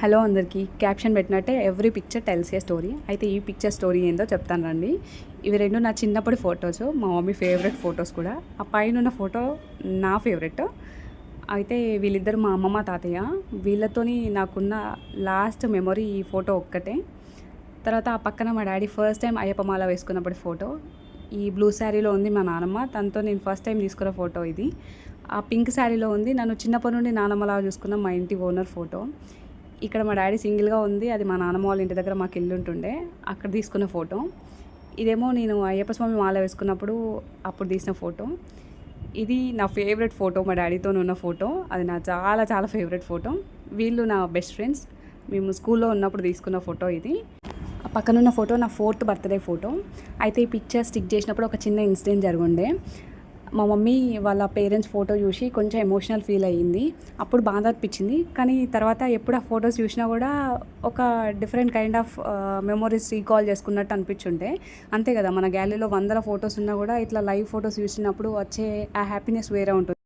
Hello అందరికీ. Caption పెట్టినట్టే every picture tells a story. అయితే ఈ పిక్చర్ స్టోరీ ఏందో చెప్తాను రండి. ఇవి రెండు నా చిన్నప్పటి ఫొటోస్, మా మమ్మీ ఫేవరెట్ ఫొటోస్ కూడా. ఆ పైన ఉన్న ఫోటో నా ఫేవరెట్. అయితే వీళ్ళిద్దరు మా అమ్మమ్మ తాతయ్య. వీళ్ళతోని నాకున్న లాస్ట్ మెమొరీ ఈ ఫోటో ఒక్కటే. తర్వాత ఆ పక్కన మా డాడీ ఫస్ట్ టైం అయ్యప్ప మాల వేసుకున్నప్పటి ఫోటో. ఈ బ్లూ శారీలో ఉంది మా నానమ్మ. తనతో నేను ఫస్ట్ టైం తీసుకున్న ఫోటో ఇది. ఆ పింక్ శారీలో ఉంది నన్ను చిన్నప్పటి నుండి నానమ్మలాగా చూసుకున్న మా ఇంటి ఓనర్ ఫోటో. ఇక్కడ మా డాడీ సింగిల్గా ఉంది, అది మా నాన్నమ్మ వాళ్ళ ఇంటి దగ్గర మాకు ఇల్లు ఉంటుండే, అక్కడ తీసుకున్న ఫోటో. ఇదేమో నేను అయ్యప్ప స్వామి మాల వేసుకున్నప్పుడు అప్పుడు తీసిన ఫోటో. ఇది నా ఫేవరెట్ ఫోటో, మా డాడీతో ఉన్న ఫోటో. అది నా చాలా చాలా ఫేవరెట్ ఫోటో. వీళ్ళు నా బెస్ట్ ఫ్రెండ్స్. మేము స్కూల్లో ఉన్నప్పుడు తీసుకున్న ఫోటో ఇది. ఆ పక్కనున్న ఫోటో నా 4th బర్త్డే ఫోటో. అయితే ఈ పిక్చర్ స్టిక్ చేసినప్పుడు ఒక చిన్న ఇన్సిడెంట్ జరుగుండే. మా మమ్మీ వాళ్ళ పేరెంట్స్ ఫోటో చూసి కొంచెం ఎమోషనల్ ఫీల్ అయ్యింది. అప్పుడు బాధ అనిపించింది, కానీ తర్వాత ఎప్పుడు ఆ ఫొటోస్ చూసినా కూడా ఒక different kind of memories recall చేసుకున్నట్టు అనిపించుంటే. అంతే కదా, మన గ్యాలరీలో వందల ఫొటోస్ ఉన్నా కూడా ఇట్లా లైవ్ ఫొటోస్ చూసినప్పుడు వచ్చే ఆ హ్యాపీనెస్ వేరే ఉంటుంది.